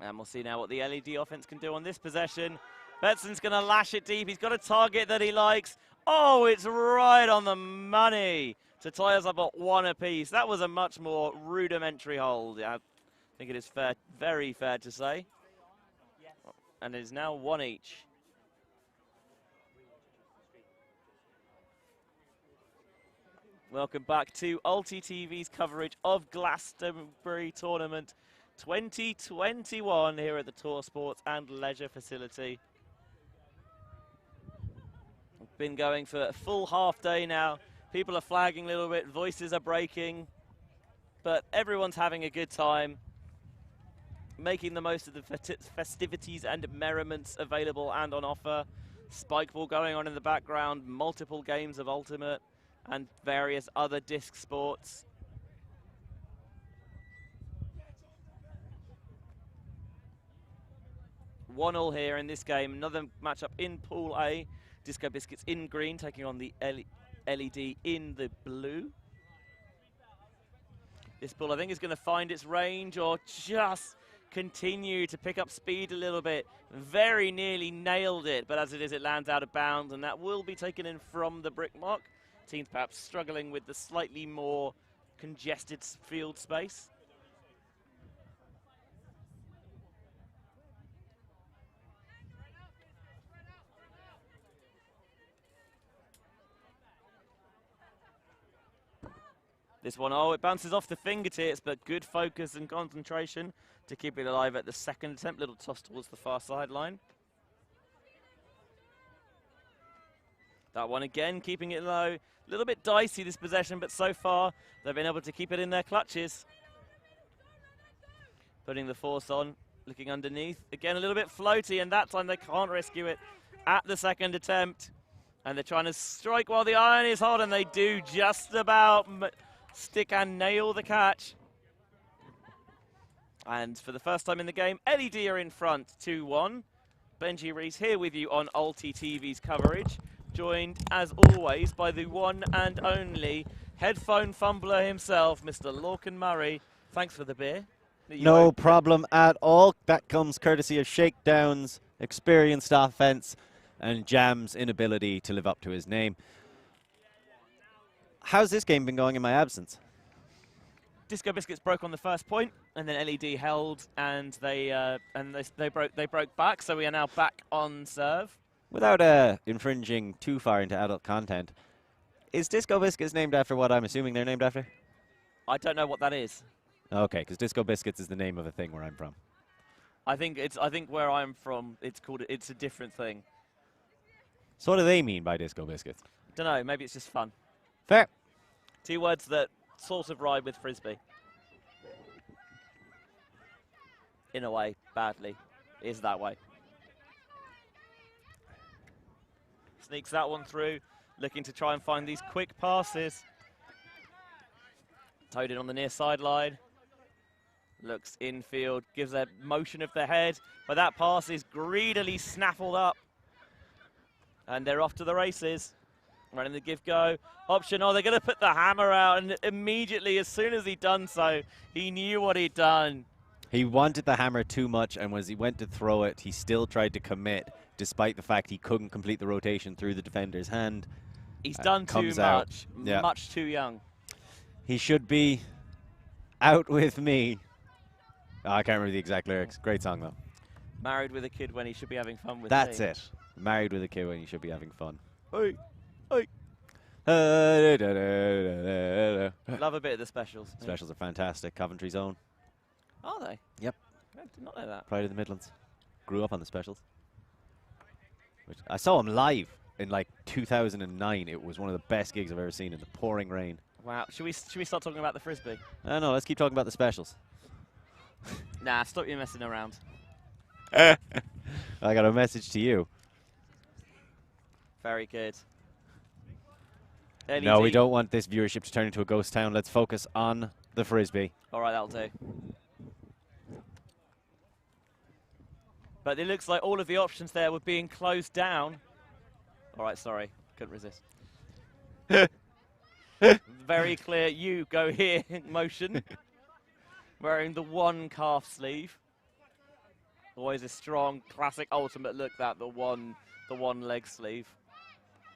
And we'll see now what the LED offense can do on this possession. Betson's going to lash it deep. He's got a target that he likes. Oh, it's right on the money to tie us up at 1 apiece. That was a much more rudimentary hold. I think it is fair, very fair to say. And it is now 1 each. Welcome back to Ulti TV's coverage of Glastonbury Tournament 2021 here at the Tour Sports and Leisure Facility. We've been going for a full half day now. People are flagging a little bit, voices are breaking, but everyone's having a good time, making the most of the festivities and merriments available and on offer. Spikeball going on in the background, multiple games of Ultimate and various other disc sports. One all here in this game. Another matchup in Pool A. Disco Biscuits in green, taking on the LED in the blue. This ball, I think, is going to find its range or just continue to pick up speed a little bit. Very nearly nailed it, but as it is, it lands out of bounds, and that will be taken in from the brick mark. Teams perhaps struggling with the slightly more congested field space. This one, oh, it bounces off the fingertips, but good focus and concentration to keep it alive at the second attempt. Little toss towards the far sideline. That one again, keeping it low. A little bit dicey, this possession, but so far they've been able to keep it in their clutches. Putting the force on, looking underneath. Again, a little bit floaty, and that time they can't rescue it at the second attempt. And they're trying to strike while the iron is hot, and they do just about stick and nail the catch. And for the first time in the game, LED are in front, 2-1. Benji Rees here with you on Ulti TV's coverage, joined as always by the one and only headphone fumbler himself, Mr. Lorcan Murray. Thanks for the beer. No problem at all. That comes courtesy of Shakedown's experienced offense and Jam's inability to live up to his name. How's this game been going in my absence? Disco Biscuits broke on the first point, and then LED held, and they broke back. So we are now back on serve. Without infringing too far into adult content, is Disco Biscuits named after what I'm assuming they're named after? I don't know what that is. Okay, because Disco Biscuits is the name of a thing where I'm from. I think where I'm from, it's a different thing. So what do they mean by Disco Biscuits? Don't know. Maybe it's just fun. Fair. 2 words that sort of ride with Frisbee. In a way, badly. Is that way. Sneaks that one through, looking to try and find these quick passes. Towed in on the near sideline. Looks infield, gives a motion of the head, but that pass is greedily snaffled up. And they're off to the races. Running the give go option. Oh, they're going to put the hammer out, and immediately, as soon as he done so, he knew what he'd done. He wanted the hammer too much, and as he went to throw it, he still tried to commit, despite the fact he couldn't complete the rotation through the defender's hand. He's done too much, much too young. He should be out with me. Oh, I can't remember the exact lyrics. Great song, though. Married with a kid when he should be having fun with That's me. it. Married with a kid when he should be having fun. Hey. Hey. Love a bit of the specials. Specials are fantastic. Coventry's own. Are they? Yep. I did not know that. Pride of the Midlands. Grew up on the specials. I saw him live in like 2009. It was one of the best gigs I've ever seen in the pouring rain. Wow. Should we start talking about the Frisbee? No, let's keep talking about the specials. Nah, stop you messing around. I got a message to you. Very good. No, we don't want this viewership to turn into a ghost town. Let's focus on the Frisbee. All right, that'll do. But it looks like all of the options there were being closed down. All right, sorry. Couldn't resist. Very clear, you go here motion. Wearing the one calf sleeve. Always a strong, classic ultimate look, that, the one leg sleeve.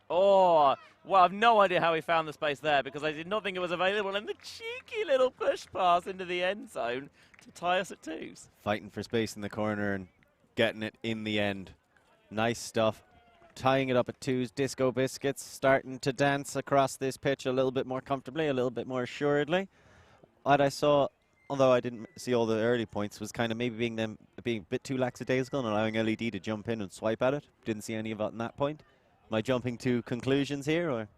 Oh, well, I've no idea how he found the space there because I did not think it was available. And the cheeky little push pass into the end zone to tie us at 2s. Fighting for space in the corner and getting it in the end. Nice stuff. Tying it up at 2s. Disco Biscuits starting to dance across this pitch a little bit more comfortably, a little bit more assuredly. What I saw, although I didn't see all the early points, was kind of maybe being a bit too lackadaisical and allowing LED to jump in and swipe at it. Didn't see any of it in that point. Am I jumping to conclusions here, or?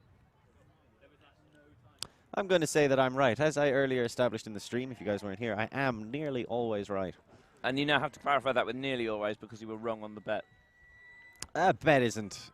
I'm going to say that I'm right. As I earlier established in the stream, if you guys weren't here, I am nearly always right. And you now have to clarify that with nearly always because you were wrong on the bet. A bet isn't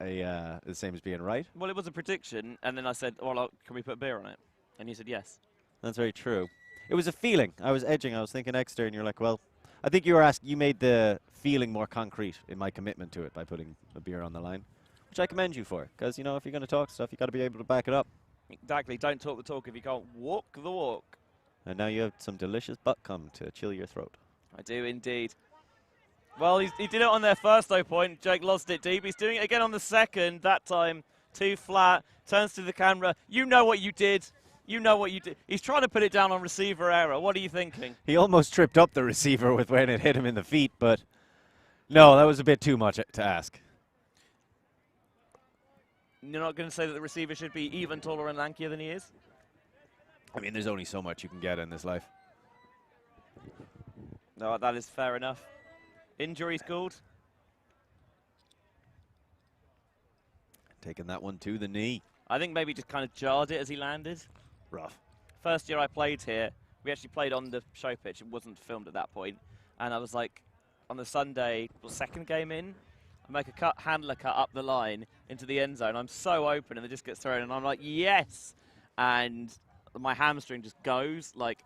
the same as being right. Well, it was a prediction, and then I said, well, can we put beer on it? And you said yes. That's very true. It was a feeling. I was edging. I was thinking Exeter, and you're like, well, I think you were asked. You made the feeling more concrete in my commitment to it by putting a beer on the line, which I commend you for. Because, you know, if you're going to talk stuff, you got to be able to back it up. Exactly. Don't talk the talk if you can't walk the walk. And now you have some delicious butt cum to chill your throat. I do indeed. Well, he did it on their first low point. Jake lost it deep. He's doing it again on the second. That time, too flat. Turns to the camera. You know what you did. You know what you did. He's trying to put it down on receiver error. What are you thinking? He almost tripped up the receiver with when it hit him in the feet, but no, that was a bit too much to ask. You're not going to say that the receiver should be even taller and lankier than he is? I mean, there's only so much you can get in this life. No, that is fair enough. Injuries called. Taking that one to the knee. I think maybe just kind of jarred it as he landed. Rough. First year I played here, we actually played on the show pitch. It wasn't filmed at that point. And I was like, on the Sunday, second game in, I make a handler cut up the line into the end zone. I'm so open and it just gets thrown. And I'm like, yes! And my hamstring just goes like,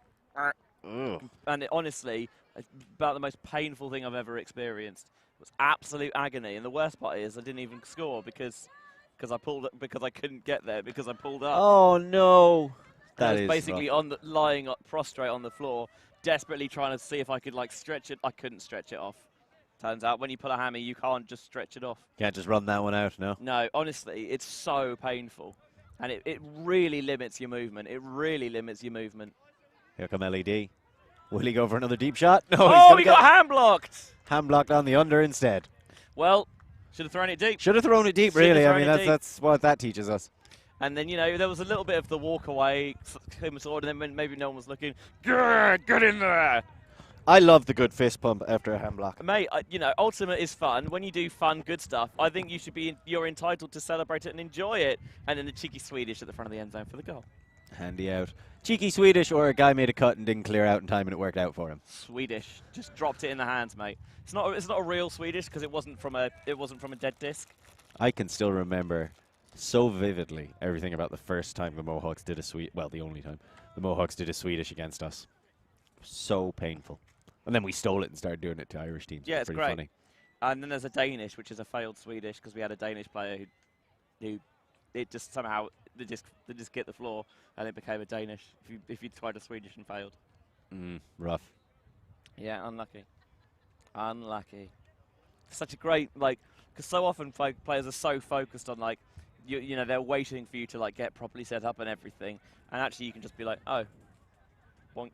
and it honestly, about the most painful thing I've ever experienced. It was absolute agony. And the worst part is I didn't even score because I couldn't get there because I pulled up. Oh no! That is basically rough. Lying prostrate on the floor, desperately trying to see if I could like stretch it. I couldn't stretch it off. Turns out when you pull a hammy, you can't just stretch it off. Can't just run that one out, no? No, honestly, it's so painful, and it really limits your movement. It really limits your movement. Here come LED. Will he go for another deep shot? No. Oh, he got hand blocked. Hand blocked on the under instead. Well. Should have thrown it deep. Should have thrown it deep, really. I mean, that's what that teaches us. And then, you know, there was a little bit of the walk away, and then when maybe no one was looking, get in there. I love the good fist pump after a hand block. Mate, you know, ultimate is fun. When you do fun, good stuff, I think you're entitled to celebrate it and enjoy it. And then the cheeky Swedish at the front of the end zone for the goal. Handy out. Cheeky Swedish, or a guy made a cut and didn't clear out in time and it worked out for him. Swedish, just dropped it in the hands, mate. It's not a real Swedish because it wasn't from a dead disc. I can still remember so vividly everything about the first time the Mohawks did the only time the Mohawks did a Swedish against us. So painful. And then we stole it and started doing it to Irish teams. Yeah, it's pretty great. Funny. And then there's a Danish, which is a failed Swedish because we had a Danish player who it just somehow they just hit the floor and it became a Danish if you tried a Swedish and failed. Rough. Yeah, unlucky. Unlucky. Such a great, like, because so often players are so focused on, like, you know, they're waiting for you to, like, get properly set up and everything. And actually you can just be like, oh, bonk.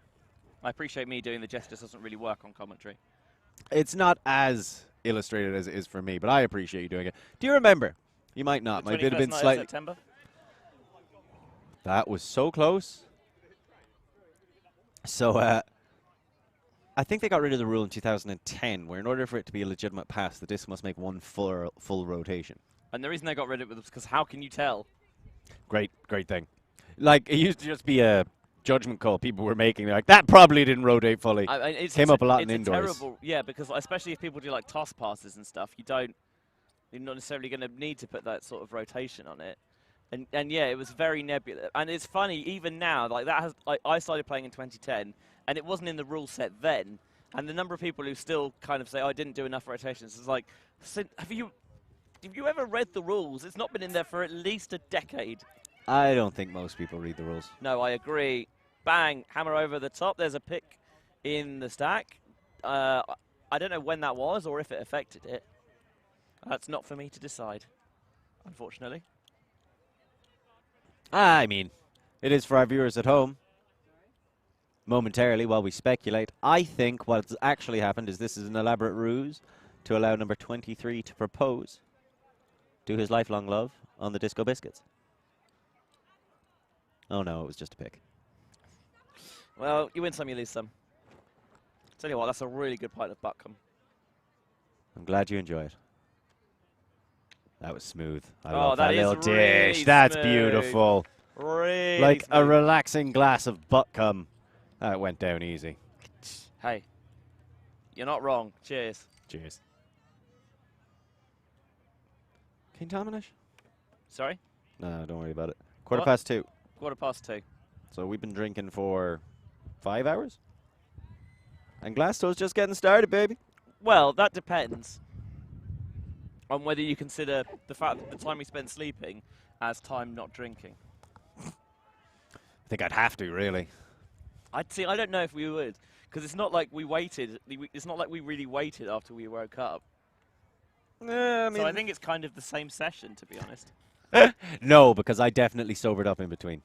I appreciate me doing the gestures doesn't really work on commentary. It's not as illustrated as it is for me, but I appreciate you doing it. Do you remember? You might not. Might have been slightly. September? That was so close. So, I think they got rid of the rule in 2010, where in order for it to be a legitimate pass, the disc must make one full rotation. And the reason they got rid of it was because how can you tell? Great thing. Like, it used to just be a judgment call people were making. They're like, that probably didn't rotate fully. Came up a lot in indoors. Terrible, yeah, because especially if people do like toss passes and stuff, you're not necessarily going to need to put that sort of rotation on it. And yeah, it was very nebulous. And it's funny, even now, like that has, like, I started playing in 2010, and it wasn't in the rule set then. And the number of people who still kind of say, oh, I didn't do enough rotations, is like, have you ever read the rules? It's not been in there for at least a decade. I don't think most people read the rules. No, I agree. Bang, hammer over the top. There's a pick in the stack. I don't know when that was or if it affected it. That's not for me to decide, unfortunately. I mean, it is for our viewers at home. Momentarily, while we speculate, I think what's actually happened is this is an elaborate ruse to allow number 23 to propose to his lifelong love on the Disco Biscuits. Oh no, it was just a pick. Well, you win some, you lose some. Tell you what, that's a really good pint of Buckham. I'm glad you enjoy it. That was smooth. I Oh, love that that is little really dish. That's smooth. beautiful. Really Like a smooth. relaxing glass of Buckham. That went down easy. Hey, you're not wrong. Cheers. Cheers. Can you Dominish? Sorry? No, don't worry about it. What? 2:15. 2:15. So we've been drinking for 5 hours? And Glasto's just getting started, baby. Well, that depends on whether you consider the fact that the time we spend sleeping as time not drinking. I think I'd have to, really. I don't know if we would, because it's not like we waited. It's not like we really waited after we woke up. So I think it's kind of the same session, to be honest. No, because I definitely sobered up in between.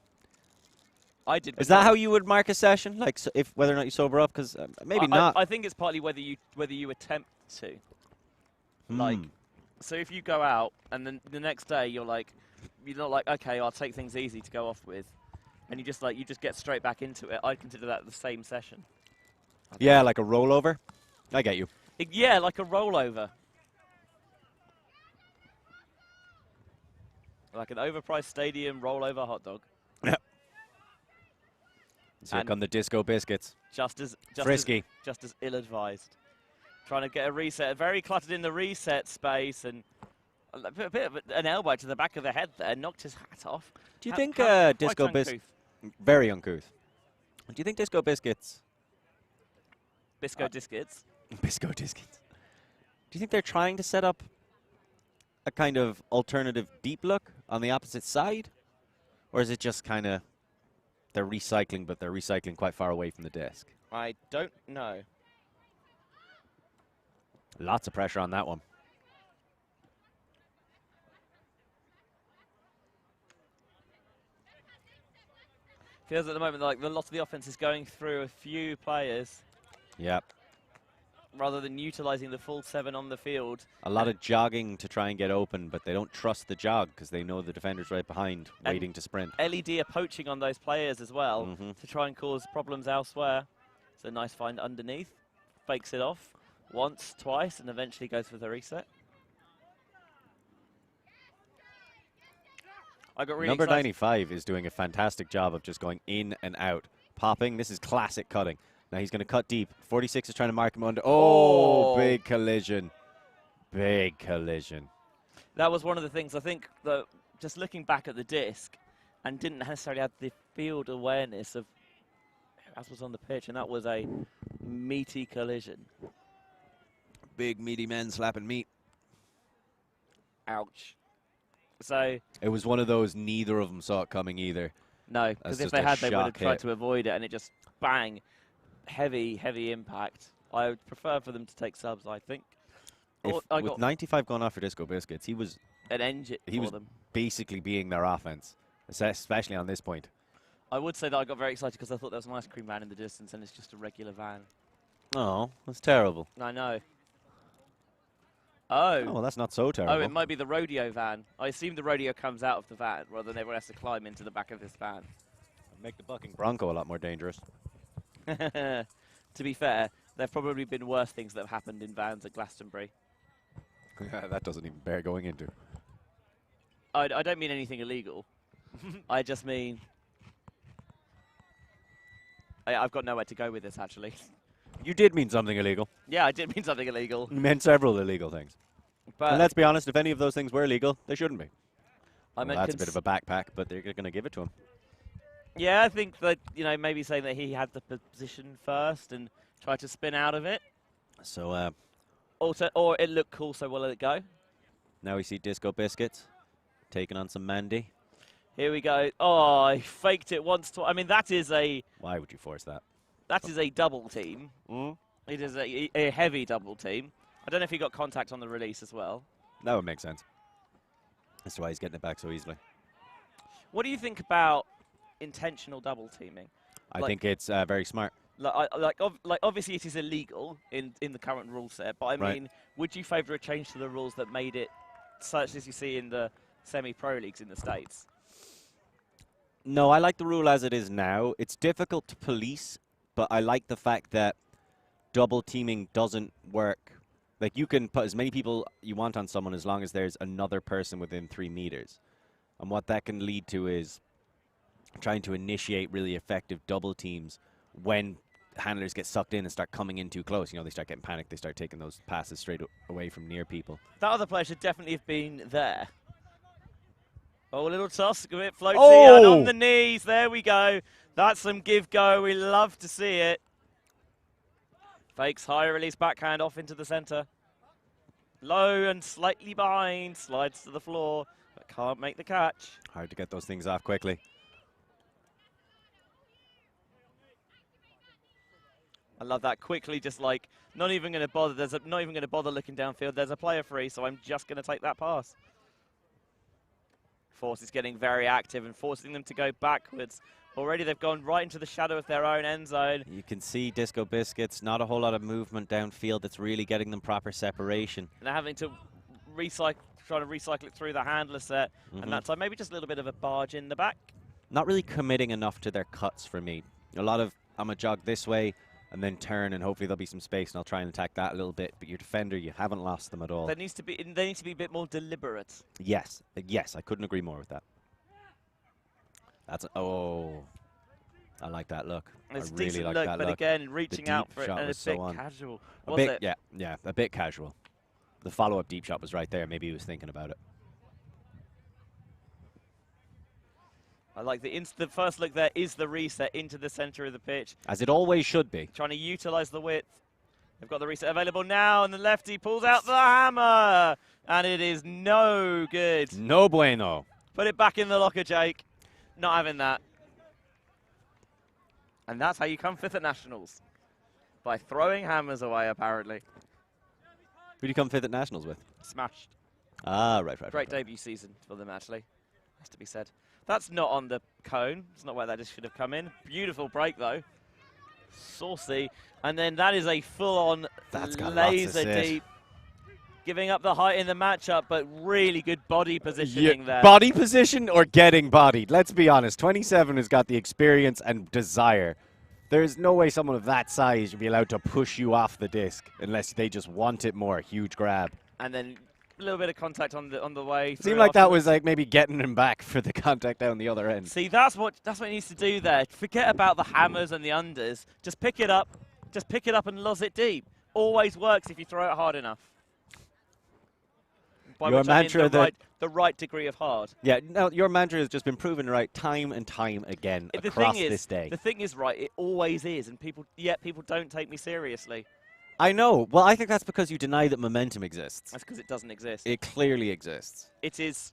I did. Is that how you would mark a session? Like, so if whether or not you sober up? Because maybe not. I think it's partly whether you attempt to. Like, so if you go out and then the next day you're not like, okay, I'll take things easy to go off with, and you just get straight back into it. I consider that the same session. Yeah, like a rollover. I get you. Yeah, like a rollover. Like an overpriced stadium rollover hot dog. So here come the Disco Biscuits. Just as Frisky. just as ill-advised. Trying to get a reset, very cluttered in the reset space, and a bit of an elbow to the back of the head there, knocked his hat off. Do you think quite Disco Biscuits... uncouth. Very uncouth. Do you think Disco Biscuits... Bisco Biscuits? Bisco Biscuits. Do you think they're trying to set up a kind of alternative deep look on the opposite side? Or is it just kind of... They're recycling, but they're recycling quite far away from the desk? I don't know. Lots of pressure on that one. Feels at the moment like a lot of the offense is going through a few players. Yep. Rather than utilising the full 7 on the field. A lot of jogging to try and get open, but they don't trust the jog because they know the defender's right behind, waiting to sprint. LED are poaching on those players as well to try and cause problems elsewhere. It's a nice find underneath. Fakes it off once, twice, and eventually goes for the reset. I got really Number excited. 95 is doing a fantastic job of just going in and out. Popping. This is classic cutting. Now he's going to cut deep. 46 is trying to mark him under. Oh, big collision. Big collision. That was one of the things I think that just looking back at the disc and didn't necessarily have the field awareness of as was on the pitch, and that was a meaty collision. Big meaty men slapping meat. Ouch. So it was one of those neither of them saw it coming either. No, because if they had, they would have tried to avoid it, and it just bang. Heavy impact. I would prefer for them to take subs, I think. With 95 going off for Disco Biscuits, he was an engine for them. Basically being their offense, especially on this point. I would say that I got very excited because I thought there was an ice cream van in the distance, and it's just a regular van. Oh, that's terrible. I know. Oh. Oh, well, that's not so terrible. Oh, it might be the rodeo van. I assume the rodeo comes out of the van, rather than everyone has to climb into the back of this van. Make the bucking Bronco a lot more dangerous. To be fair, there have probably been worse things that have happened in vans at Glastonbury. That doesn't even bear going into. I don't mean anything illegal. I just mean... I've got nowhere to go with this, actually. You did mean something illegal. Yeah, I did mean something illegal. You meant several illegal things. But and let's be honest, if any of those things were illegal, they shouldn't be. Well, that's a bit of a backpack, but they're going to give it to him. Yeah, I think that, maybe saying that he had the position first and try to spin out of it. So, or it looked cool, so will it go? Now we see Disco Biscuits taking on some Mandy. Here we go. Oh, he faked it once. I mean, that is a... Why would you force that? That is a double team. Mm. It is a heavy double team. I don't know if he got contact on the release as well. That would make sense. That's why he's getting it back so easily. What do you think about intentional double teaming? I think it's very smart. Like obviously it is illegal in the current rule set, but I mean, would you favour a change to the rules that made it such as you see in the semi-pro leagues in the States? No, I like the rule as it is now. It's difficult to police, but I like the fact that double teaming doesn't work. Like, you can put as many people you want on someone as long as there's another person within 3 meters. And what that can lead to is trying to initiate really effective double teams when handlers get sucked in and start coming in too close. You know, they start getting panicked. They start taking those passes straight away from near people. That other player should definitely have been there. Oh, a little toss, a bit floaty, Oh! and on the knees. There we go. That's some give-go. We love to see it. Fakes high release backhand off into the centre. Low and slightly behind. Slides to the floor, but can't make the catch. Hard to get those things off quickly. I love that. Quickly, just like, not even going to bother. Not even going to bother looking downfield. There's a player free, so I'm just going to take that pass. Force is getting very active and forcing them to go backwards. Already they've gone right into the shadow of their own end zone. You can see Disco Biscuits, not a whole lot of movement downfield that's really getting them proper separation. And they're having to try to recycle it through the handler set. And that time, maybe just a little bit of a barge in the back. Not really committing enough to their cuts for me. A lot of, I'm going to jog this way and then turn, and hopefully there'll be some space, and I'll try and attack that a little bit. But your defender, you haven't lost them at all. They need to be a bit more deliberate. Yes, yes, I couldn't agree more with that. That's oh, I like that look. It's I a really decent like look, that but look. again, reaching out for it, and a bit so casual. Was it? Yeah, a bit casual. The follow-up deep shot was right there. Maybe he was thinking about it. I like the first look there is the reset into the centre of the pitch. As it always should be. Trying to utilise the width. They've got the reset available now, and the lefty pulls out the hammer. And it is no good. No bueno. Put it back in the locker, Jake. Not having that. And that's how you come fifth at Nationals. By throwing hammers away, apparently. Who do you come fifth at Nationals with? Smashed. Ah, right. Great debut season for them, actually. Has to be said. That's not on the cone. It's not where that should have come in. Beautiful break, though. Saucy. And then that is a full-on laser deep. Giving up the height in the matchup, but really good body positioning there. Body position or getting bodied? Let's be honest. 27 has got the experience and desire. There's no way someone of that size should be allowed to push you off the disc unless they just want it more. Huge grab. And then a little bit of contact on the way. It seemed like that was like maybe getting him back for the contact down the other end. See, that's what he needs to do there. Forget about the hammers and the unders. Just pick it up. Just pick it up and loz it deep. Always works if you throw it hard enough. By your which mantra I mean the right degree of hard. Yeah, no, your mantra has just been proven right time and time again across this day. The thing is, right, it always is, and people don't take me seriously. I know. Well, I think that's because you deny that momentum exists. That's because it doesn't exist. It clearly exists. It is.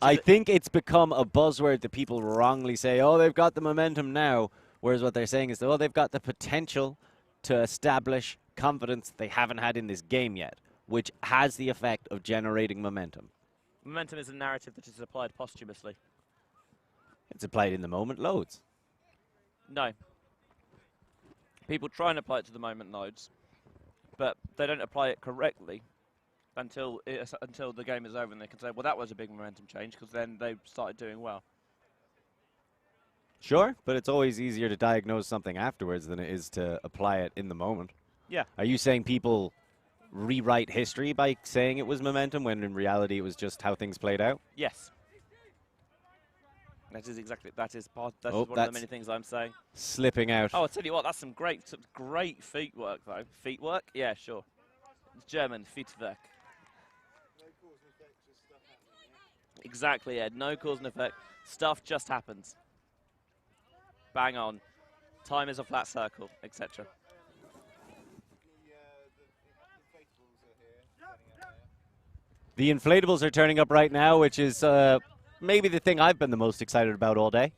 I think it's become a buzzword that people wrongly say, oh, they've got the momentum now, whereas what they're saying is, oh, they've got the potential to establish confidence they haven't had in this game yet, which has the effect of generating momentum. Momentum is a narrative that is applied posthumously. It's applied in the moment loads. No. People try and apply it to the moment loads, but they don't apply it correctly until the game is over and they can say, well, that was a big momentum change, because then they started doing well. Sure, but it's always easier to diagnose something afterwards than it is to apply it in the moment. Yeah. Are you saying people rewrite history by saying it was momentum when in reality it was just how things played out? Yes. That is one of the many things I'm saying. Slipping out. Oh, I'll tell you what, that's some great feet work, though. Feet work? Yeah, sure. It's German, Feetwerk. Exactly, Ed. No cause and effect. Stuff just happens. Bang on. Time is a flat circle, etc. The inflatables are turning up right now, which is maybe the thing I've been the most excited about all day.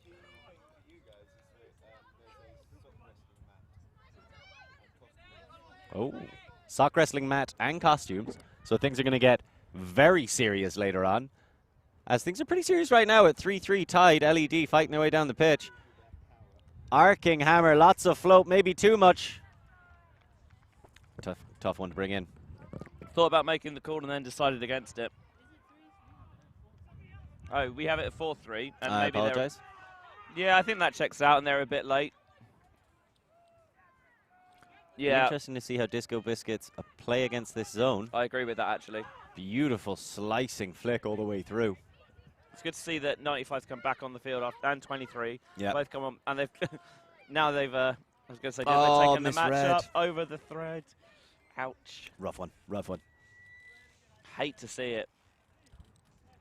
Oh, sock wrestling mat and costumes. So things are going to get very serious later on. As things are pretty serious right now at 3-3 tied. LED fighting their way down the pitch. Arcing hammer, lots of float, maybe too much. Tough one to bring in. Thought about making the call and then decided against it. Oh, we have it at 4-3. And I maybe apologize. Yeah, I think that checks out, and they're a bit late. Yeah. Interesting to see how Disco Biscuits play against this zone. I agree with that, actually. Beautiful slicing flick all the way through. It's good to see that 95's come back on the field after, and 23. Yeah. Both come on, and they've now they've. I was going to say, Oh, they've taken the match misread. up over the thread. Ouch. Rough one, rough one. Hate to see it.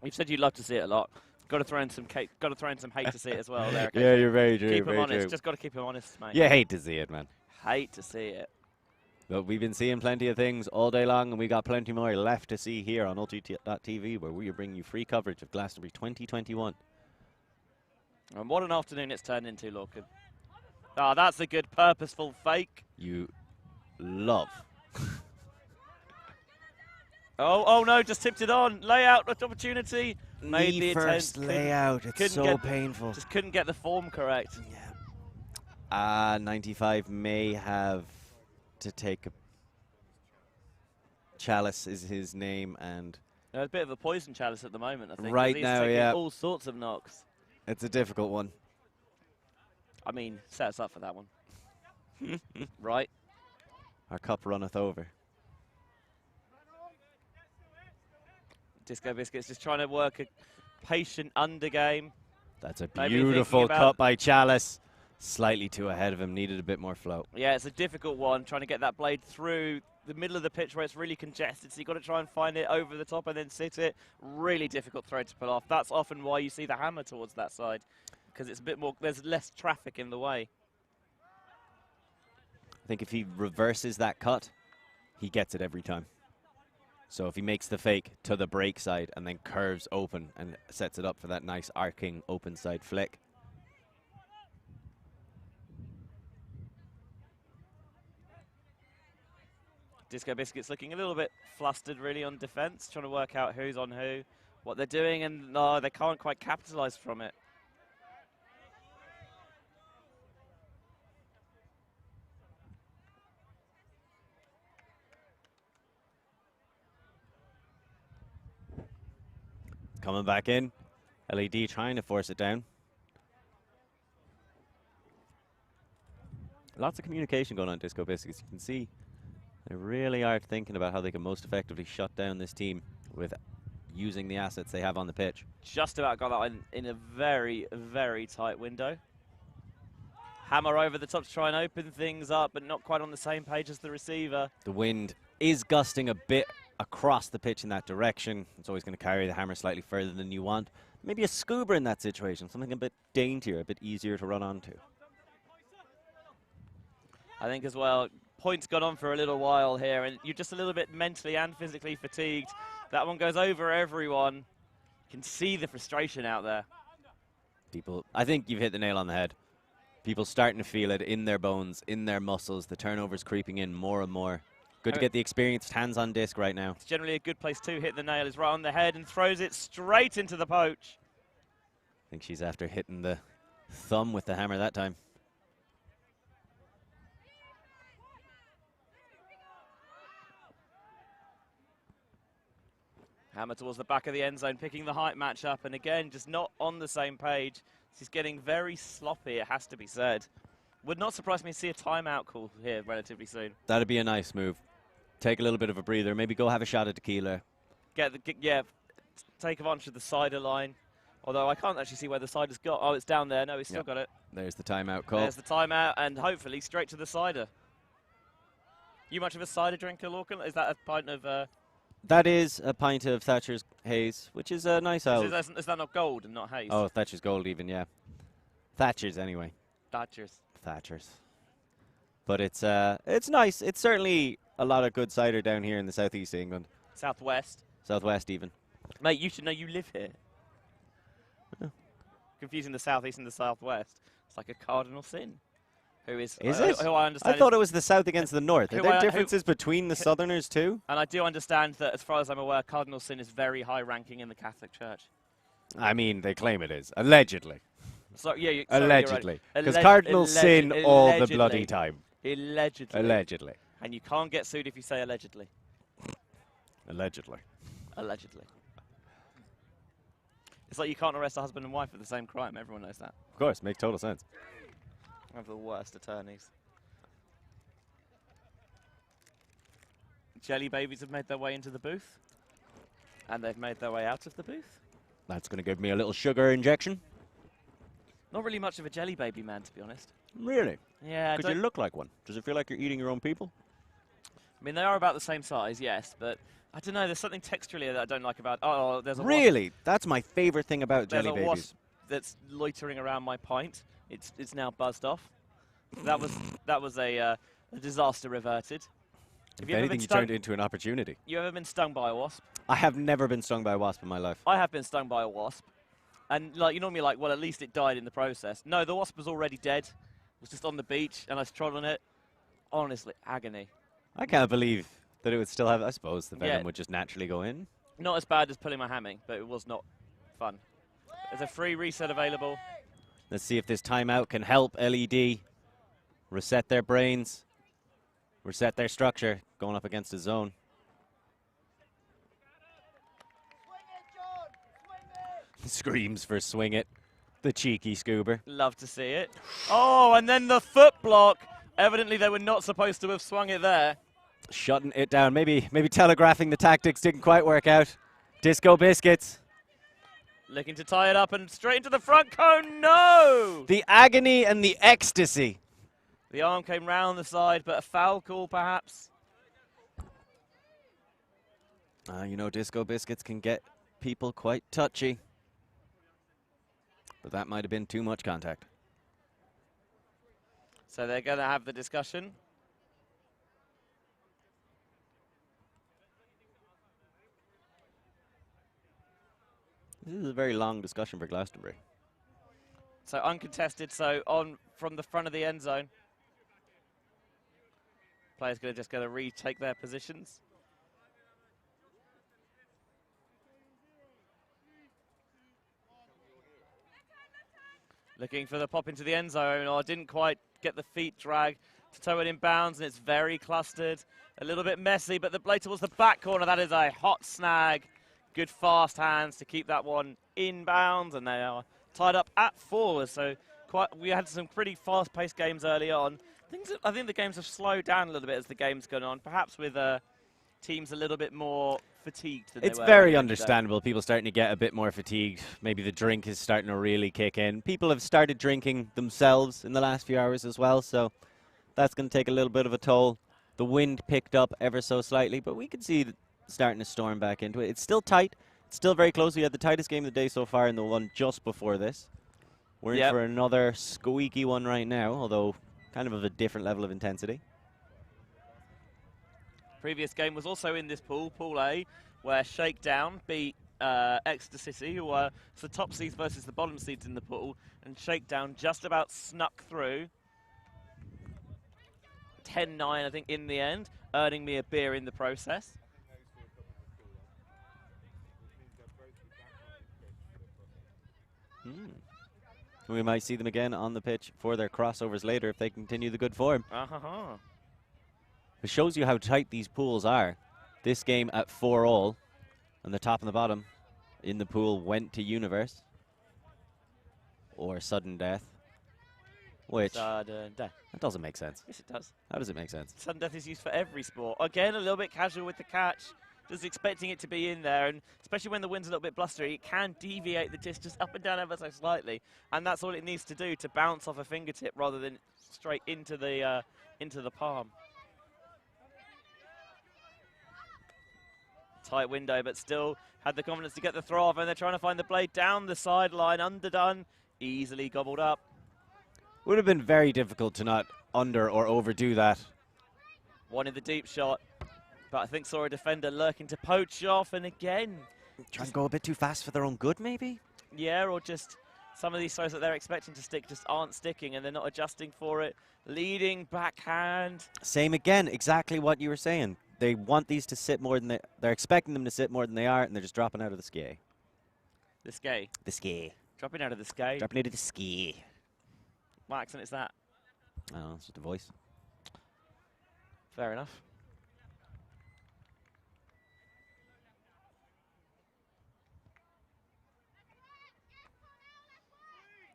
You've said you'd love to see it a lot. Got to throw in some hate to see it as well. There, Yeah, you're very true. keep him very honest. true. Just got to keep him honest, mate. You hate to see it, man. Hate to see it. But we've been seeing plenty of things all day long, and we got plenty more left to see here on ulti.tv, where we are bringing you free coverage of Glastonbury 2021. And what an afternoon it's turned into, Lorcan. Ah, that's a good purposeful fake. You love. Oh no, just tipped it on. Layout opportunity. Made Knee the first attempt. layout. It's couldn't so get- painful. Just couldn't get the form correct. Yeah. 95 may have to take a. Chalice is his name, and There's a bit of a poison chalice at the moment, I think. 'cause Right he's now, taking yeah. all sorts of knocks. it's a difficult one. I mean, set us up for that one. Right? Our cup runneth over. Disco Biscuits just trying to work a patient under game. That's a Maybe thinking beautiful about- cut by Chalice. Slightly too ahead of him, needed a bit more flow. Yeah, it's a difficult one, trying to get that blade through the middle of the pitch where it's really congested, so you've got to try and find it over the top and then sit it. Really difficult throw to pull off. That's often why you see the hammer towards that side, because it's a bit more, there's less traffic in the way. I think if he reverses that cut, he gets it every time. So if he makes the fake to the break side and then curves open and sets it up for that nice arcing open side flick. Disco Biscuits looking a little bit flustered really on defence, trying to work out who's on who, what they're doing, and no, they can't quite capitalise from it. Coming back in. LED trying to force it down. Lots of communication going on Disco Biscuits. You can see they really are thinking about how they can most effectively shut down this team with using the assets they have on the pitch. Just about got that in a very, very tight window. Hammer over the top to try and open things up, but not quite on the same page as the receiver. The wind is gusting a bit across the pitch in that direction. It's always going to carry the hammer slightly further than you want. Maybe a scuba in that situation, something a bit daintier, a bit easier to run onto. I think as well, points gone on for a little while here, and you're just a little bit mentally and physically fatigued. That one goes over everyone. You can see the frustration out there. People, I think you've hit the nail on the head. People starting to feel it in their bones, in their muscles. The turnover's creeping in more and more. Good to get the experienced hands on disc right now. It's generally a good place to hit the nail, is right on the head and throws it straight into the poach. I think she's after hitting the thumb with the hammer that time. Hammer towards the back of the end zone, picking the height matchup, and again, just not on the same page. She's getting very sloppy, it has to be said. Would not surprise me to see a timeout call here relatively soon. That'd be a nice move. Take a little bit of a breather. Maybe go have a shot at tequila. Take advantage of the cider line. Although I can't actually see where the cider's got. Oh, it's down there. No, he's still got it. There's the timeout call. There's the timeout, and hopefully straight to the cider. You much of a cider drinker, Lorcan? Is that a pint of... That is a pint of Thatcher's Haze, which is a nice ale. Is that not gold and not haze? Oh, Thatcher's Gold even, yeah. Thatcher's anyway. Thatcher's. But it's nice. It's certainly a lot of good cider down here in the southeast of England. Southwest. Southwest even. Mate, you should know you live here. Confusing the southeast and the southwest. It's like a cardinal sin. who is it? who I understand. I thought it was the South against the North. Are there differences between the Southerners too? And I do understand that, as far as I'm aware, Cardinal sin is very high ranking in the Catholic Church. I mean, they claim it is. Allegedly. So yeah, allegedly. Because Cardinals sin all the bloody time. Allegedly. Allegedly. And you can't get sued if you say allegedly. Allegedly. Allegedly. It's like you can't arrest a husband and wife for the same crime. Everyone knows that. Of course, makes total sense. I have the worst attorneys. Jelly babies have made their way into the booth. And they've made their way out of the booth. That's going to give me a little sugar injection. Not really much of a jelly baby man, to be honest. Really? Yeah. Because you look like one. Does it feel like you're eating your own people? I mean, they are about the same size, yes, but I don't know. There's something texturally that I don't like about. Oh, there's a really. That's my favorite thing about jelly babies. There's a wasp that's loitering around my pint. It's now buzzed off. That was a disaster reverted. If anything, you turned it into an opportunity. You ever been stung by a wasp? I have never been stung by a wasp in my life. I have been stung by a wasp. And like you normally like, well, at least it died in the process. No, the wasp was already dead. It was just on the beach, and I trod on it. Honestly, agony. I can't believe that it would still have. I suppose the venom would just naturally go in. Not as bad as pulling my hammy, but it was not fun. There's a free reset available. Let's see if this timeout can help LED reset their brains, reset their structure, going up against a zone. Screams for swing it. The cheeky Scoober. Love to see it. Oh, and then the foot block. Evidently, they were not supposed to have swung it there. Shutting it down. Maybe telegraphing the tactics didn't quite work out. Disco Biscuits. Looking to tie it up and straight into the front cone. No! The agony and the ecstasy. The arm came round the side, but a foul call perhaps. You know, Disco Biscuits can get people quite touchy. But that might have been too much contact. So they're going to have the discussion. This is a very long discussion for Glastonbury. So uncontested, so on from the front of the end zone. Players going to retake their positions. Looking for the pop into the end zone, or didn't quite get the feet drag to toe it in bounds, and it's very clustered. A little bit messy, but the play towards the back corner, that is a hot snag. Good fast hands to keep that one in bounds, and they are tied up at 4. So we had some pretty fast-paced games early on. I think the games have slowed down a little bit as the game's gone on, perhaps with teams a little bit more fatigued than it's they were. Very understandable. People starting to get a bit more fatigued. Maybe the drink is starting to really kick in. People have started drinking themselves in the last few hours as well, so that's going to take a little bit of a toll. The wind picked up ever so slightly, but we can see starting to storm back into it. It's still tight. It's still very close. We had the tightest game of the day so far in the one just before this. We're in for another squeaky one right now, although kind of a different level of intensity. Previous game was also in this pool, Pool A, where Shakedown beat Ecstasy, who were the top seeds versus the bottom seeds in the pool, and Shakedown just about snuck through. 10-9, I think, in the end, earning me a beer in the process. We might see them again on the pitch for their crossovers later if they continue the good form. It shows you how tight these pools are. This game at 4-all, and the top and the bottom in the pool went to Universe. Or Sudden Death. Which, Sudden Death. That doesn't make sense. Yes, it does. How does it make sense? Sudden Death is used for every sport. Again, a little bit casual with the catch. Just expecting it to be in there, and especially when the wind's a little bit blustery, it can deviate the disc just up and down ever so slightly, and that's all it needs to do to bounce off a fingertip rather than straight into the palm. Tight window, but still had the confidence to get the throw off, and they're trying to find the blade down the sideline, underdone, easily gobbled up. Would have been very difficult to not under or overdo that. Wanted the deep shot, but I think saw a defender lurking to poach off, and again. Try and go a bit too fast for their own good, maybe? Yeah, or just Some of these throws that they're expecting to stick just aren't sticking, and they're not adjusting for it. Leading backhand. Same again, exactly what you were saying. They want these to sit more than they're expecting them to sit more than they are, and they're just dropping out of the ski. The ski. The ski. Dropping out of the ski. Dropping out of the ski. What accent is that? Oh, it's just a voice. Fair enough.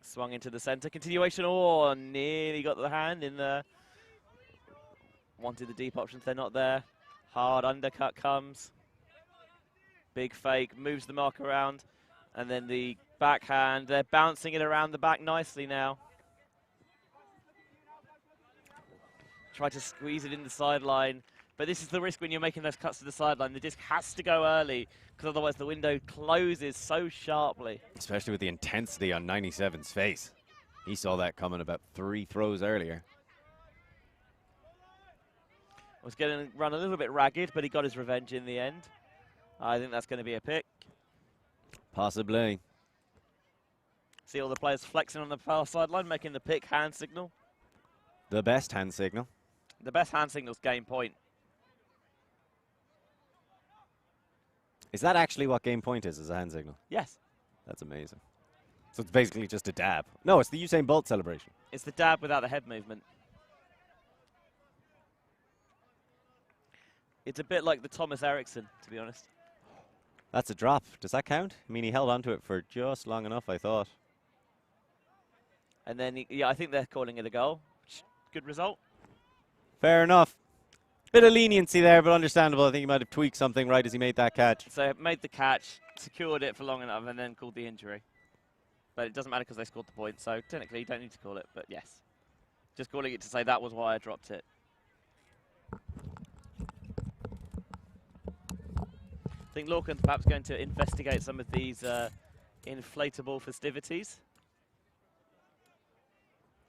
Swung into the centre. Continuation. Oh, nearly got the hand in there. Wanted the deep options. They're not there. Hard undercut comes. Big fake. Moves the mark around. And then the backhand. They're bouncing it around the back nicely now. Try to squeeze it in the sideline. But this is the risk when you're making those cuts to the sideline. The disc has to go early, because otherwise the window closes so sharply. Especially with the intensity on 97's face. He saw that coming about 3 throws earlier. Was going to run a little bit ragged, but he got his revenge in the end. I think that's going to be a pick. Possibly. See all the players flexing on the far sideline, making the pick hand signal. The best hand signal. The best hand signal's game point. Is that actually what game point is, a hand signal? Yes. That's amazing. So it's basically just a dab. No, it's the Usain Bolt celebration. It's the dab without the head movement. It's a bit like the Thomas Eriksson, to be honest. That's a drop. Does that count? I mean, he held onto it for just long enough, I thought. And then, yeah, I think they're calling it a goal. Good result. Fair enough. Bit of leniency there, but understandable. I think he might have tweaked something right as he made that catch. So made the catch, secured it for long enough, and then called the injury. But it doesn't matter because they scored the point, so technically you don't need to call it, but yes. Just calling it to say that was why I dropped it. I think Lorcan's perhaps going to investigate some of these inflatable festivities.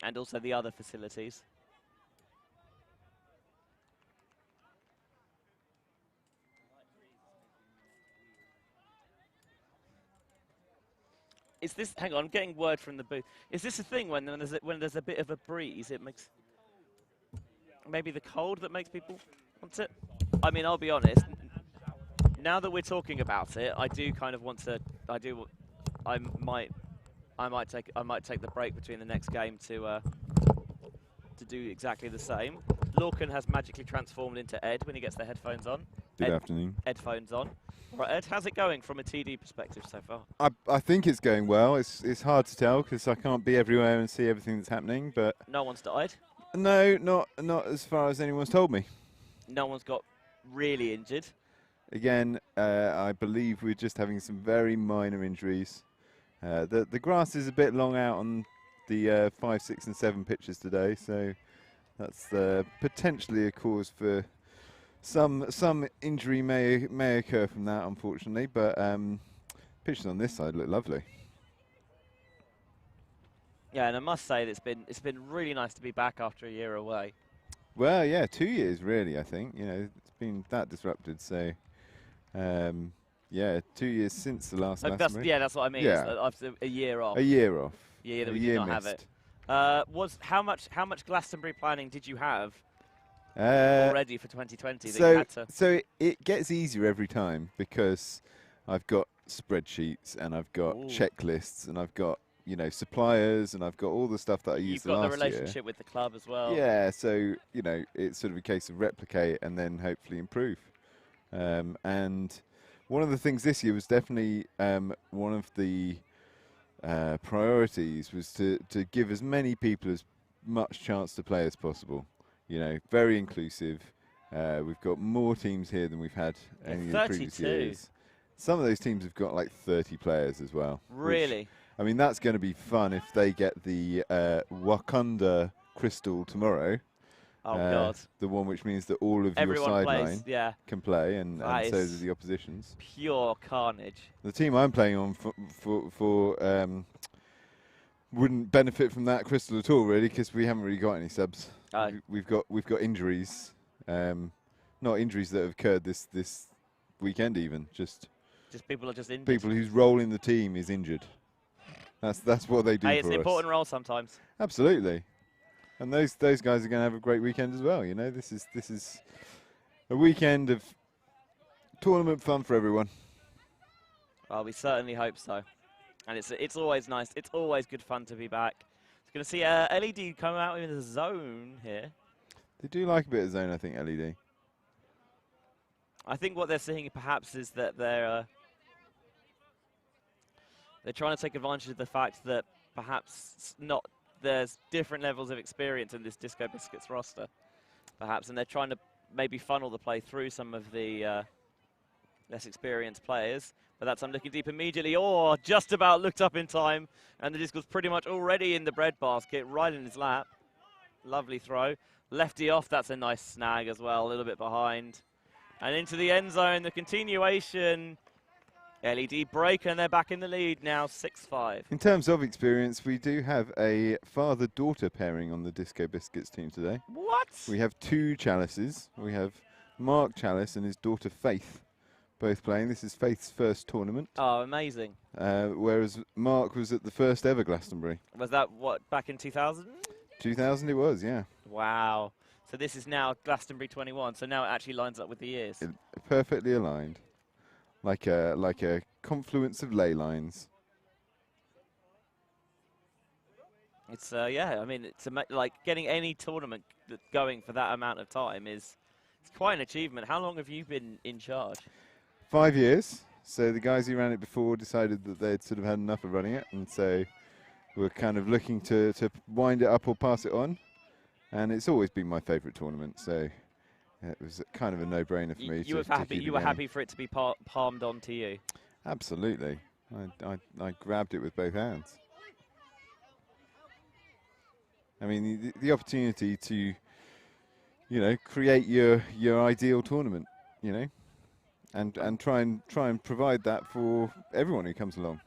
And also the other facilities. Is this, hang on, I'm getting word from the booth. Is this a thing when there's a bit of a breeze, it makes, maybe the cold that makes people want it? I mean, I'll be honest, now that we're talking about it, I do kind of want to, I might take the break between the next game to do exactly the same. Lorcan has magically transformed into Ed when he gets the headphones on. Good afternoon. Headphones on. Right, Ed, how's it going from a TD perspective so far? I think it's going well. It's hard to tell because I can't be everywhere and see everything that's happening. But No one's died? no, not as far as anyone's told me. No one's got really injured? Again, I believe we're just having some very minor injuries. The grass is a bit long out on the 5, 6 and 7 pitches today, so that's potentially a cause for some injury may occur from that, unfortunately. But pitches on this side look lovely. Yeah, and I must say that it's been really nice to be back after a year away. Well, yeah, 2 years really. I think it's been that disrupted. So yeah, 2 years since the last Glastonbury. Yeah, that's what I mean. Yeah. After a year off. A year off. Yeah, that a we year did not missed. have it. How much Glastonbury planning did you have already for 2020 that you had to? So it gets easier every time because I've got spreadsheets and I've got checklists and I've got suppliers and I've got all the stuff that I used last year. You've got the relationship with the club as well. Yeah, so it's sort of a case of replicate and then hopefully improve. And one of the things this year was definitely one of the priorities was to give as many people as much chance to play as possible. Very inclusive. We've got more teams here than we've had any of the previous years. Some of those teams have got like 30 players as well. Really? I mean, that's going to be fun if they get the Wakanda crystal tomorrow. Oh, God. The one which means that all of Everyone your plays, sideline yeah. can play, and so do the oppositions. Pure carnage. The team I'm playing on wouldn't benefit from that crystal at all, really, because we haven't really got any subs. We've got injuries, not injuries that have occurred this weekend even. Just people are just injured. People whose role in the team is injured. That's what they do Hey, it's for an us. important role sometimes. Absolutely. And those guys are going to have a great weekend as well. You know, this is a weekend of tournament fun for everyone. Well, we certainly hope so. And it's always nice. It's always good fun to be back. It's going to see LED come out in the zone here. They do like a bit of zone, I think, LED. I think what they're seeing perhaps is that they're trying to take advantage of the fact that perhaps there's different levels of experience in this Disco Biscuits roster, perhaps, and they're trying to maybe funnel the play through some of the less experienced players. But that's I'm looking deep immediately. Oh, just about looked up in time, and the disc was pretty much already in the bread basket, right in his lap. Lovely throw. Lefty off, that's a nice snag as well, a little bit behind. And into the end zone, the continuation. LED break, and they're back in the lead now, 6-5. In terms of experience, we do have a father-daughter pairing on the Disco Biscuits team today. What? We have 2 Chalices. We have Mark Chalice and his daughter Faith both playing. This is Faith's first tournament. Oh, amazing. Whereas Mark was at the first ever Glastonbury. Was that, what, back in 2000? 2000 it was, yeah. Wow. So this is now Glastonbury 21, so now it actually lines up with the years. Perfectly aligned. Like a confluence of ley lines. It's, yeah, I mean, it's like getting any tournament going for that amount of time it's quite an achievement. How long have you been in charge? 5 years. So the guys who ran it before decided that they'd sort of had enough of running it, and so we're kind of looking to wind it up or pass it on. And it's always been my favourite tournament, so it was kind of a no-brainer for me. You were happy for it to be palmed on to you? Absolutely. I grabbed it with both hands. I mean, the opportunity to, you know, create your ideal tournament, you know, and try and provide that for everyone who comes along.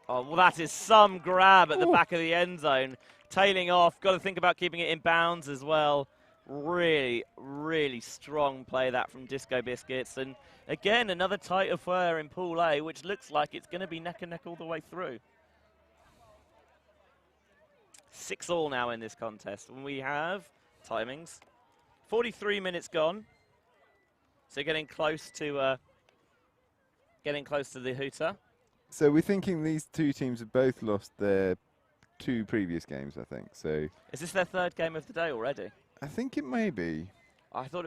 Oh, well, that is some grab at the back of the end zone. Tailing off. Got to think about keeping it in bounds as well. Really, really strong play that from Disco Biscuits. And again, another tight affair in Pool A, which looks like it's going to be neck and neck all the way through. 6-all now in this contest. And we have timings. 43 minutes gone. So getting close to the hooter. So we're thinking these 2 teams have both lost their 2 previous games, I think. So Is this their 3rd game of the day already? I think it may be. I thought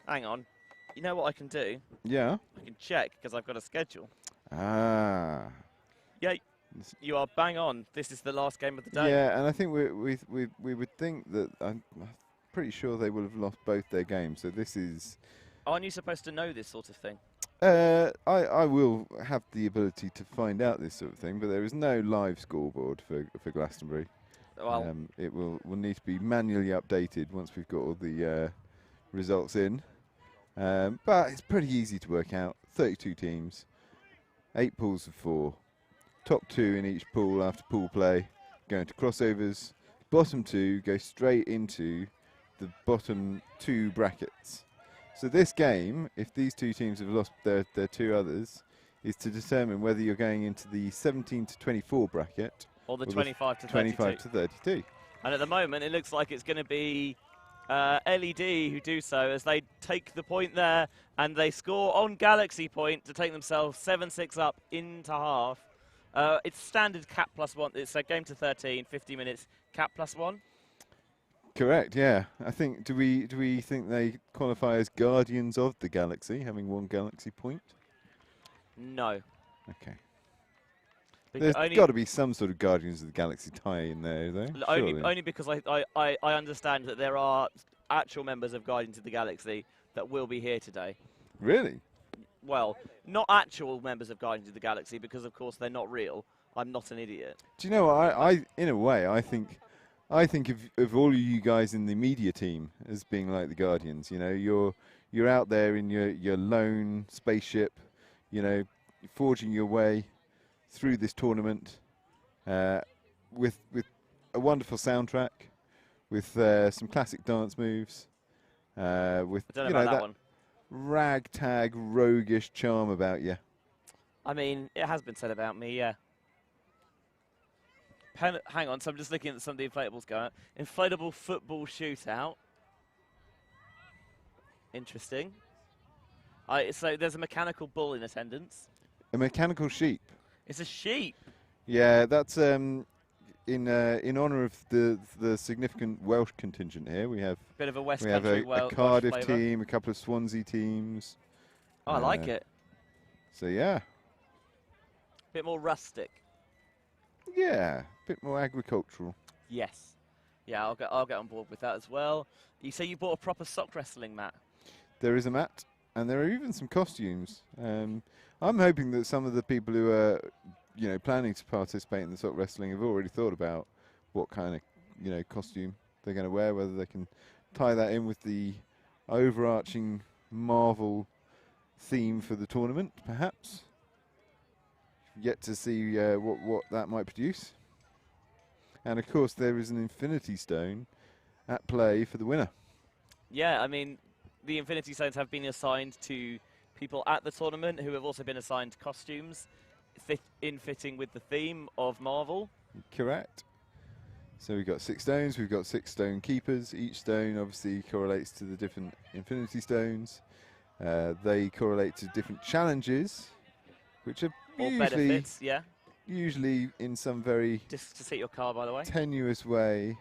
hang on. You know what I can do? Yeah. I can check because I've got a schedule. Ah. Yeah, you are bang on. This is the last game of the day. Yeah, and I think we would think that I'm pretty sure they will have lost both their games. So this is. Aren't you supposed to know this sort of thing? I will have the ability to find out this sort of thing, but there is no live scoreboard for Glastonbury. Well, it will need to be manually updated once we've got all the results in. But it's pretty easy to work out. 32 teams, 8 pools of 4, top 2 in each pool after pool play, going to crossovers. Bottom 2 go straight into the bottom 2 brackets. So this game, if these 2 teams have lost their 2 others, is to determine whether you're going into the 17 to 24 bracket or the 25 to 25 to 32. And at the moment, it looks like it's going to be LED who do so as they take the point there and they score on Galaxy point to take themselves 7-6 up into half. It's standard cap +1. It's a game to 13, 50 minutes, cap +1. Correct, yeah. I think, do we think they qualify as guardians of the galaxy, having 1 galaxy point? No. Okay. There's got to be some sort of Guardians of the Galaxy tie in there, though. Only because I understand that there are actual members of Guardians of the Galaxy that will be here today. Really? Well, not actual members of Guardians of the Galaxy because, of course, they're not real. I'm not an idiot. Do you know what? I in a way, I think of all of you guys in the media team as being like the Guardians. You know, you're out there in your lone spaceship, you know, forging your way through this tournament with a wonderful soundtrack, with some classic dance moves, with I don't know about that one. ragtag roguish charm about you. I mean, it has been said about me, yeah. Hang on, so I'm just looking at some of the inflatables going. Inflatable football shootout. Interesting. So there's a mechanical bull in attendance. A mechanical sheep. It's a sheep. Yeah, that's in honour of the significant Welsh contingent here. We have Bit of a West we have Country a Cardiff Welsh flavour. team, a couple of Swansea teams. Oh, I like it. So yeah, Bit more rustic. yeah, a bit more agricultural. Yes. Yeah, I'll get on board with that as well. You say you bought a proper sock wrestling mat. There is a mat, and there are even some costumes. I'm hoping that some of the people who are, planning to participate in the sock wrestling have already thought about what kind of, costume they're going to wear, whether they can tie that in with the overarching Marvel theme for the tournament, perhaps. Yet to see what that might produce. And of course, there is an Infinity Stone at play for the winner. Yeah, I mean, the Infinity Stones have been assigned to people at the tournament who have also been assigned costumes in fitting with the theme of Marvel. Correct. So we've got 6 stones, we've got 6 stone keepers. Each stone obviously correlates to the different Infinity Stones. They correlate to different challenges, which are Or benefits, yeah. usually in some very Just to hit your car, by the way. tenuous way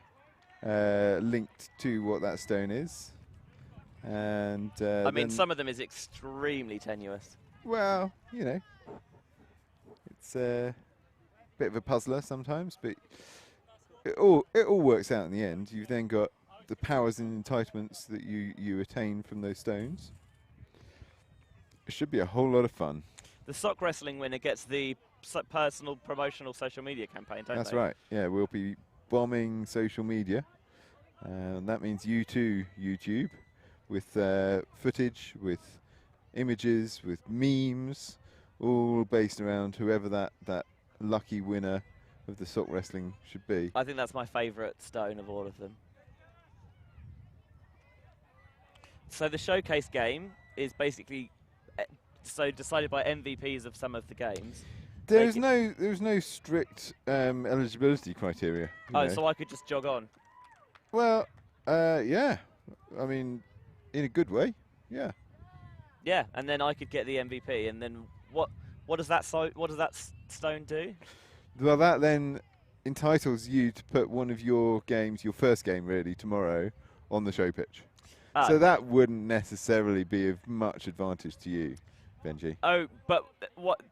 linked to what that stone is. And I mean, some of them is extremely tenuous. well, it's a bit of a puzzler sometimes, but it all works out in the end. You've then got the powers and entitlements that you attain from those stones. It should be a whole lot of fun. The sock wrestling winner gets the personal promotional social media campaign, don't That's they? right. Yeah, we'll be bombing social media. And that means you too, YouTube, with footage, with images, with memes, all based around whoever that lucky winner of the sock wrestling should be. I think that's my favourite stone of all of them. So the showcase game is basically decided by MVPs of some of the games. There's no strict eligibility criteria. Oh, so I could just jog on? Well, yeah. I mean, in a good way, yeah. Yeah, and then I could get the MVP, and then what does that stone do? Well, that then entitles you to put one of your games, your first game really, tomorrow, on the show pitch. Ah. So that wouldn't necessarily be of much advantage to you, Benji. Oh, but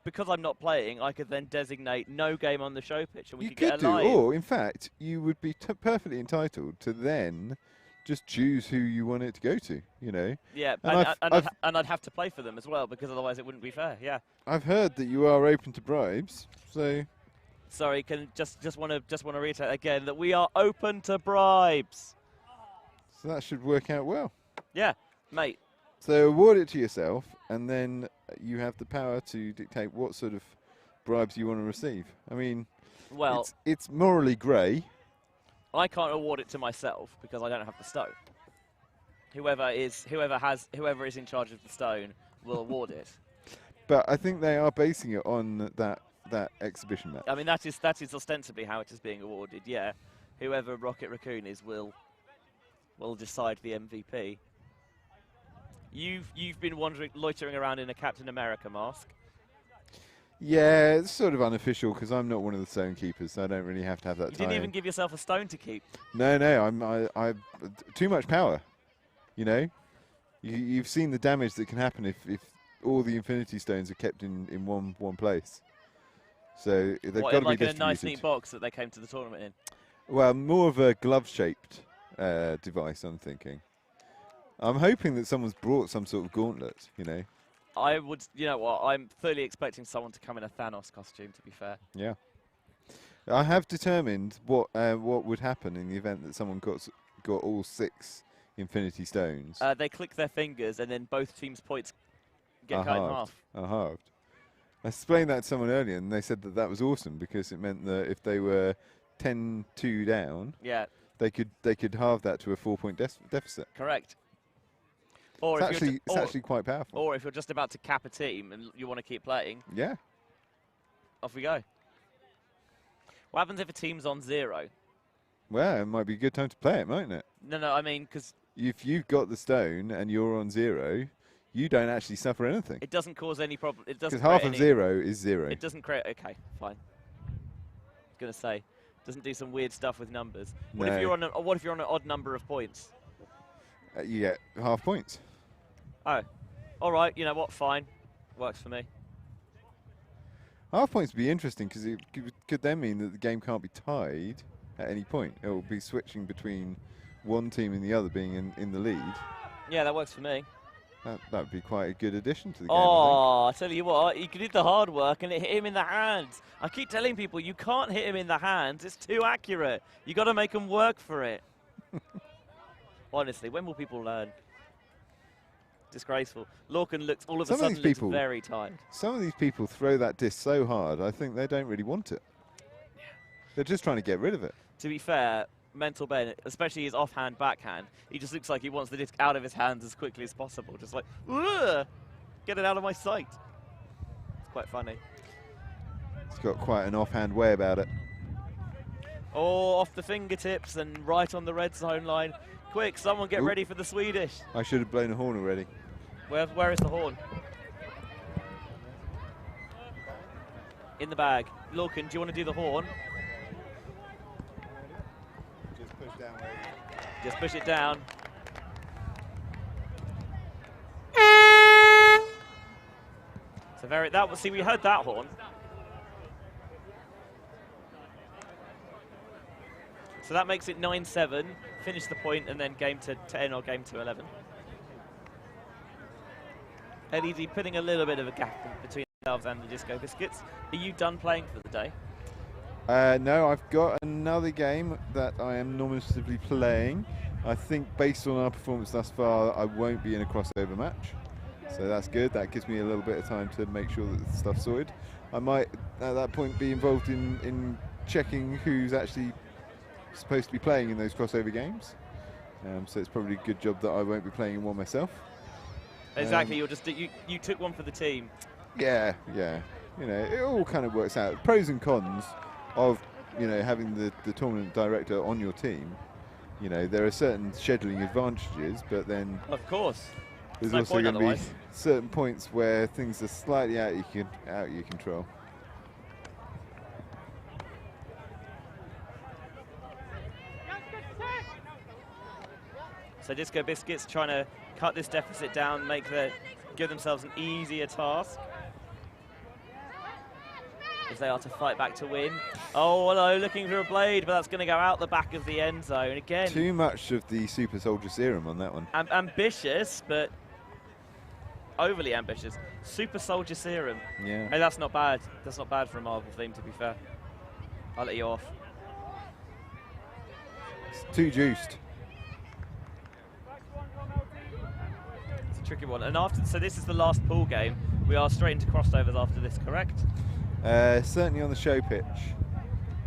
because I'm not playing, I could then designate no game on the show pitch, and we could get a do, live. or in fact, you would be perfectly entitled to then just choose who you want it to go to. Yeah, And and I'd have to play for them as well, because otherwise it wouldn't be fair. Yeah. I've heard that you are open to bribes, so. Sorry, can just want to reiterate again that we are open to bribes. So that should work out well. Yeah, mate. So award it to yourself, and then you have the power to dictate what sort of bribes you want to receive. I mean, Well, it's morally grey. I can't award it to myself because I don't have the stone. Whoever is in charge of the stone will award it. But I think they are basing it on that exhibition match. I mean, that is ostensibly how it is being awarded. Yeah, whoever Rocket Raccoon is will decide the MVP. You've been loitering around in a Captain America mask. Yeah, it's sort of unofficial because I'm not one of the stone keepers, so I don't really have to have that. You didn't even give yourself a stone to keep. No, I too much power. You've seen the damage that can happen if all the Infinity Stones are kept in one place. So they've got to be like in a distributed. nice neat box that they came to the tournament in. Well, more of a glove-shaped device, I'm thinking. I'm hoping that someone's brought some sort of gauntlet, I would, I'm fully expecting someone to come in a Thanos costume, to be fair. Yeah. I have determined what would happen in the event that someone got all 6 Infinity Stones. They click their fingers and then both teams' points get cut in half. Halved. I explained that to someone earlier and they said that was awesome because it meant that if they were 10-2 down, yeah, they could halve that to a 4-point deficit. Correct. Or It's actually quite powerful. Or if you're just about to cap a team and you want to keep playing, yeah, off we go. What happens if a team's on 0? Well, it might be a good time to play it, mightn't it? No, I mean, because If you've got the stone and you're on 0, you don't actually suffer anything. it doesn't cause any problem. It doesn't. Because half of any, 0 is 0. It doesn't create. Okay, fine. I was gonna say, doesn't do some weird stuff with numbers. What if No. you're on? What if you're on an odd number of points? You get half points. Oh, all right. You know what? Fine, works for me. Half points would be interesting because it could then mean that the game can't be tied at any point. It will be switching between one team and the other being in the lead. Yeah, that works for me. That would be quite a good addition to the game. Oh, I tell you what, he did the hard work and it hit him in the hands. I keep telling people you can't hit him in the hands. It's too accurate. You got to make them work for it. Honestly, when will people learn? Disgraceful. Lorcan looks all of a sudden looks very tired. Some of these people throw that disc so hard, I think they don't really want it. They're just trying to get rid of it. To be fair, Mental Ben, especially his offhand backhand, he just looks like he wants the disc out of his hands as quickly as possible. Just like, ugh, get it out of my sight. It's quite funny. It's got quite an offhand way about it. Oh, off the fingertips and right on the red zone line. Quick, someone get ready for the Swedish. I should have blown a horn already. Where is the horn? In the bag. Lorcan, do you want to do the horn? Just push down. Just push it down. So see, we heard that horn. So that makes it 9-7. Finish the point and then game to 10 or game to 11. LED putting a little bit of a gap between themselves and the Disco Biscuits. Are you done playing for the day? No, I've got another game that I am nominatively playing. I think based on our performance thus far, I won't be in a crossover match. So that's good. That gives me a little bit of time to make sure that the stuff's sorted. I might, at that point, be involved in checking who's actually supposed to be playing in those crossover games. So it's probably a good job that I won't be playing in one myself. Exactly. You took one for the team. Yeah. You know, it all kind of works out. Pros and cons of, you know, having the tournament director on your team. You know, there are certain scheduling advantages, but then of course there's no also going to be certain points where things are slightly out your control. So Disco Biscuits trying to cut this deficit down, give themselves an easier task. If they are to fight back to win. Oh, hello, looking for a blade, but that's going to go out the back of the end zone again. Too much of the Super Soldier Serum on that one. Ambitious, but overly ambitious. Super Soldier Serum. Yeah. Hey, that's not bad. That's not bad for a Marvel theme, to be fair. I'll let you off. It's too juiced. It's a tricky one. And so this is the last pool game. We are straight into crossovers after this, correct? Certainly on the show pitch.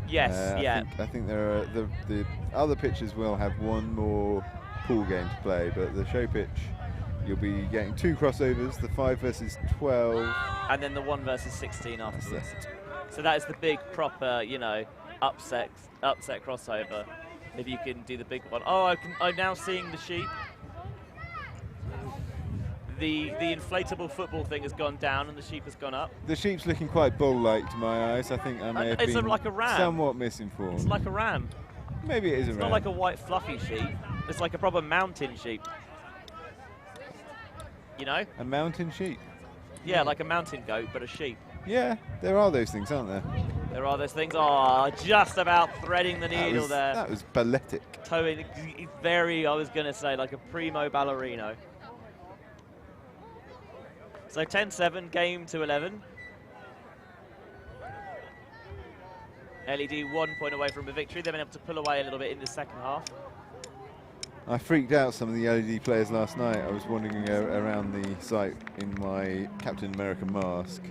Yes, yeah. I think there are the other pitches will have one more pool game to play, but the show pitch you'll be getting 2 crossovers, the 5 versus 12, and then the 1 versus 16 afterwards. So that is the big proper, you know, upset crossover. If you can do the big one. Oh, I'm now seeing the sheep. The inflatable football thing has gone down and the sheep has gone up. The sheep's looking quite bull-like to my eyes. I think I may have been like a ram. somewhat misinformed. It's like a ram. Maybe it is a ram. It's not like a white fluffy sheep. It's like a proper mountain sheep. You know? A mountain sheep? Yeah, like a mountain goat, but a sheep. Yeah, there are those things, aren't there? There are those things. Oh, just about threading the needle there. That was balletic. Towing, I was going to say, like a primo ballerino. So 10-7, game to 11. LED 1 point away from a victory. They've been able to pull away a little bit in the second half. I freaked out some of the LED players last night. I was wandering around the site in my Captain America mask,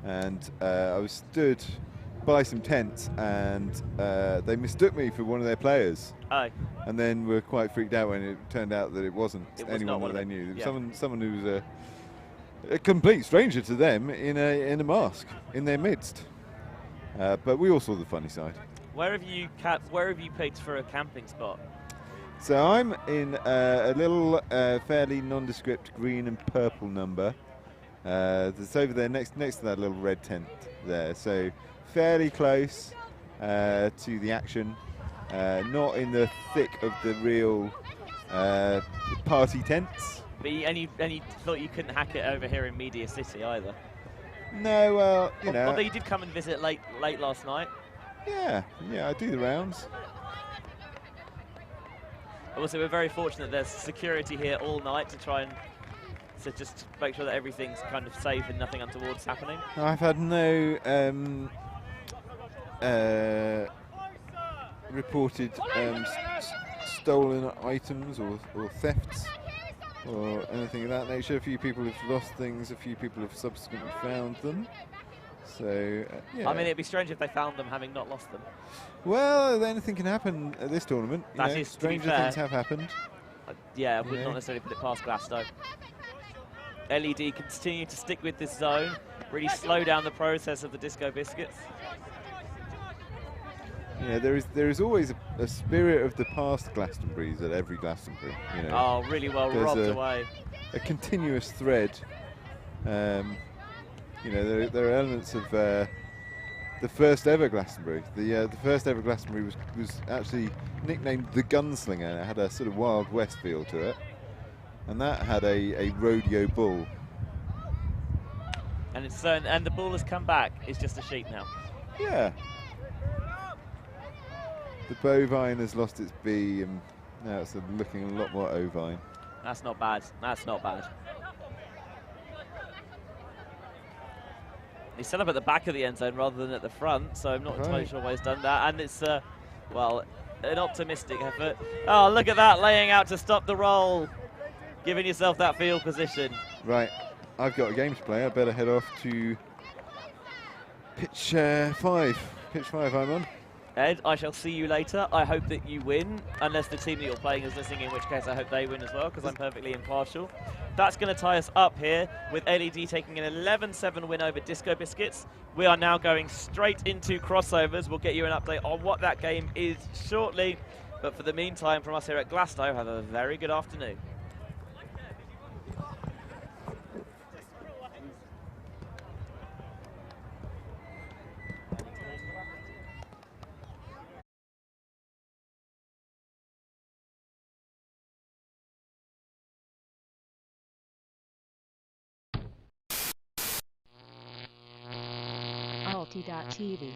and I was stood by some tents, and they mistook me for one of their players. Aye. And then were quite freaked out when it turned out that it wasn't anyone that they knew. Yeah. Someone who was a complete stranger to them in a mask in their midst. But we all saw the funny side. Where have you picked for a camping spot? So I'm in a little fairly nondescript green and purple number. That's over there next to that little red tent there. So fairly close to the action. Not in the thick of the real party tents. But you thought you couldn't hack it over here in Media City either. No, well, you know. Although you did come and visit late last night. Yeah, I do the rounds. Also, we're very fortunate there's security here all night to try and just make sure that everything's kind of safe and nothing untoward's happening. I've had no reported stolen items or thefts or anything of that nature. A few people have lost things, a few people have subsequently found them. So, yeah. I mean, it'd be strange if they found them having not lost them. Well, anything can happen at this tournament. That is, stranger things have happened. Yeah, I would not necessarily put it past Glasto. LED continue to stick with this zone, really slow down the process of the Disco Biscuits. Yeah, there is always a spirit of the past Glastonburys at every Glastonbury. Oh, really well robbed away. A continuous thread. There are elements of the first ever Glastonbury. The first ever Glastonbury was actually nicknamed the Gunslinger. It had a sort of Wild West feel to it, and that had a rodeo bull. And the bull has come back. It's just a sheep now. Yeah. The bovine has lost its bee, and now it's looking a lot more ovine. That's not bad. That's not bad. He's set up at the back of the end zone rather than at the front, so I'm not entirely sure why he's done that. And it's, well, an optimistic effort. Oh, look at that, laying out to stop the roll. Giving yourself that field position. Right, I've got a game to play. I better head off to pitch 5. Pitch 5 I'm on. Ed, I shall see you later. I hope that you win, unless the team that you're playing is listening, in which case I hope they win as well, because I'm perfectly impartial. That's going to tie us up here, with LED taking an 11-7 win over Disco Biscuits. We are now going straight into crossovers. We'll get you an update on what that game is shortly. But for the meantime, from us here at Glasto, have a very good afternoon. Alti.tv